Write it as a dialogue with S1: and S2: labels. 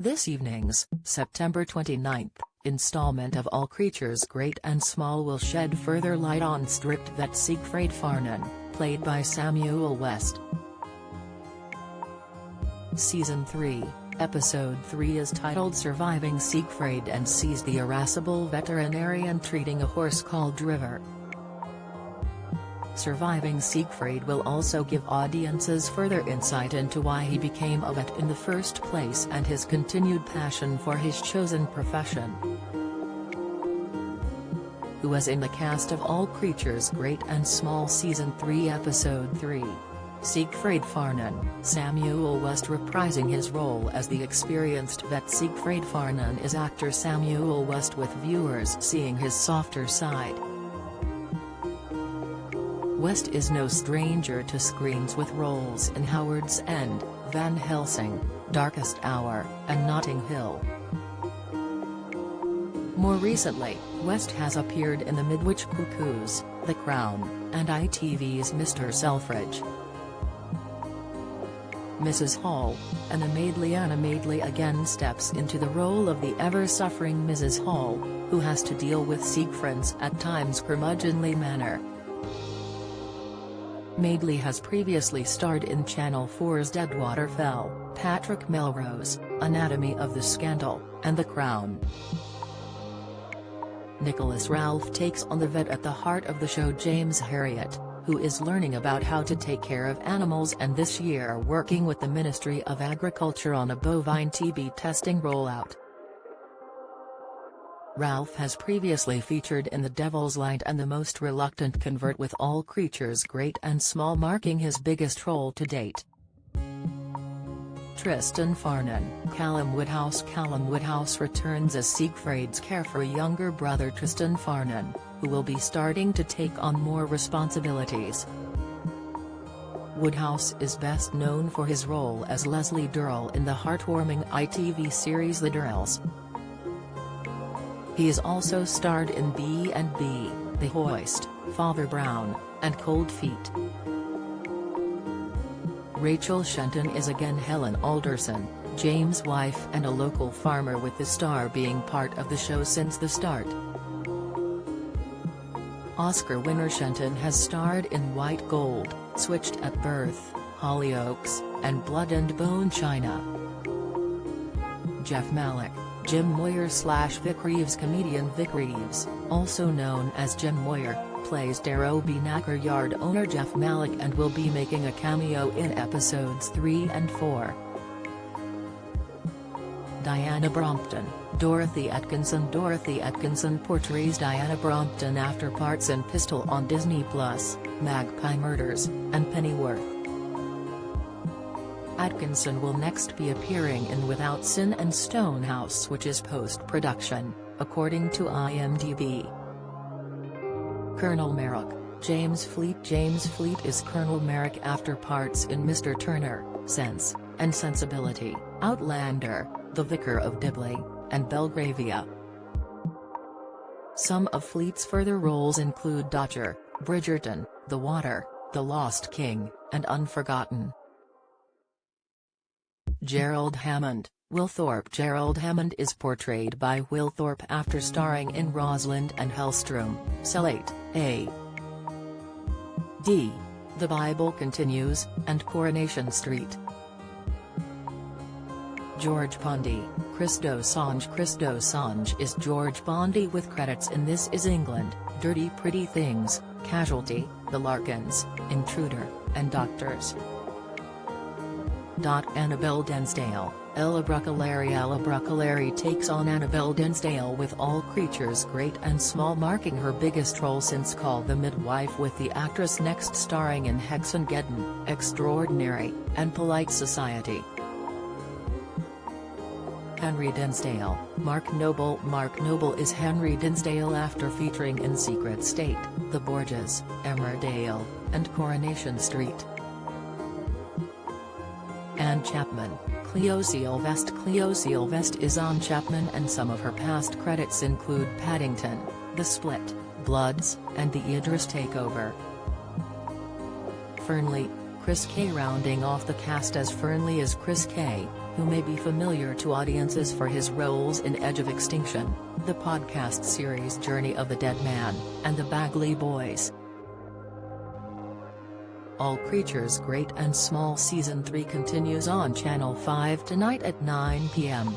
S1: This evening's, September 29th, installment of All Creatures Great and Small will shed further light on strict vet Siegfried Farnan, played by Samuel West. Season 3, Episode 3 is titled Surviving Siegfried and sees the irascible veterinarian treating a horse called River. Surviving Siegfried will also give audiences further insight into why he became a vet in the first place and his continued passion for his chosen profession. Who was in the cast of All Creatures Great and Small Season 3 Episode 3. Siegfried Farnan, Samuel West reprising his role as the experienced vet Siegfried Farnan is actor Samuel West, with viewers seeing his softer side. West is no stranger to screens with roles in Howard's End, Van Helsing, Darkest Hour, and Notting Hill. More recently, West has appeared in The Midwich Cuckoos, The Crown, and ITV's Mr. Selfridge. Mrs. Hall, Anna Madeley again steps into the role of the ever-suffering Mrs. Hall, who has to deal with Siegfried's at times curmudgeonly manner. Madeley has previously starred in Channel 4's Deadwater Fell, Patrick Melrose, Anatomy of the Scandal, and The Crown. Nicholas Ralph takes on the vet at the heart of the show, James Herriot, who is learning about how to take care of animals and this year working with the Ministry of Agriculture on a bovine TB testing rollout. Ralph has previously featured in The Devil's Light and The Most Reluctant Convert, with All Creatures Great and Small marking his biggest role to date. Tristan Farnan, Callum Woodhouse returns as Siegfried's carefree younger brother Tristan Farnan, who will be starting to take on more responsibilities. Woodhouse is best known for his role as Leslie Durrell in the heartwarming ITV series The Durrells. He has also starred in B&B, The Hoist, Father Brown, and Cold Feet. Rachel Shenton is again Helen Alderson, James' wife and a local farmer, with the star being part of the show since the start. Oscar winner Shenton has starred in White Gold, Switched at Birth, Hollyoaks, and Blood and Bone China. Jeff Malik, Jim Moyer/Vic Reeves. Comedian Vic Reeves, also known as Jim Moyer, plays Darrowby Knacker yard owner Jeff Malik and will be making a cameo in episodes 3 and 4. Diana Brompton, Dorothy Atkinson portrays Diana Brompton after parts in Pistol on Disney+, Magpie Murders, and Pennyworth. Atkinson will next be appearing in Without Sin and Stonehouse, which is post-production, according to IMDb. Colonel Merrick, James Fleet is Colonel Merrick after parts in Mr. Turner, Sense and Sensibility, Outlander, The Vicar of Dibley, and Belgravia. Some of Fleet's further roles include Dodger, Bridgerton, The Water, The Lost King, and Unforgotten. Gerald Hammond, Will Thorpe. Gerald Hammond is portrayed by Will Thorpe after starring in Rosalind and Hellstrom, Cell 8, A.D. The Bible Continues, and Coronation Street. George Bondi, Chris Dosanjh is George Bondi, with credits in This Is England, Dirty Pretty Things, Casualty, The Larkins, Intruder, and Doctors. Annabelle Densdale, Ella Bruccolari takes on Annabelle Densdale with All Creatures Great and Small marking her biggest role since Call the Midwife, with the actress next starring in Hexengeddon, Extraordinary, and Polite Society. Henry Dinsdale, Mark Noble is Henry Dinsdale after featuring in Secret State, The Borgias, Emmerdale, and Coronation Street. Anne Chapman, Cleo Sylvest is Anne Chapman, and some of her past credits include Paddington, The Split, Bloods, and The Idris Takeover. Fernley, Chris Kay rounding off the cast as Fernley is Chris Kay, who may be familiar to audiences for his roles in Edge of Extinction, the podcast series Journey of the Dead Man, and The Bagley Boys. All Creatures Great and Small Season 3 continues on Channel 5 tonight at 9 p.m.